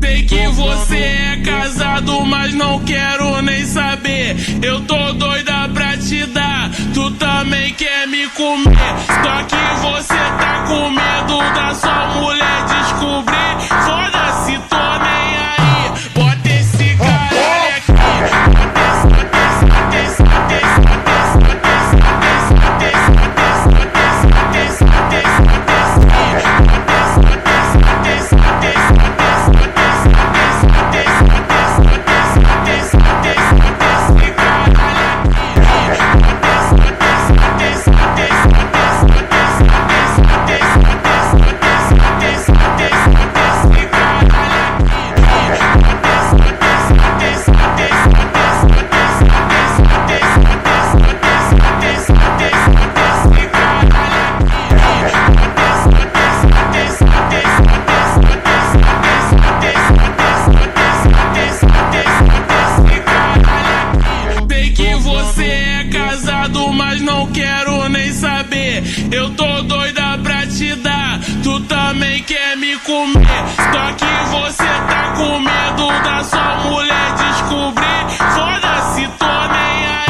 Sei que você é casado, mas não quero nem saber. Eu tô doida pra te dar, tu também quer me comer. Só que você tá com medo da sua mulher descobrir. Foda-se, tô nem aí. Bota esse caralho aqui. Mas não quero nem saber. Eu tô doida pra te dar, tu também quer me comer. Só que você tá com medo da sua mulher descobrir. Foda-se, tô nem aí.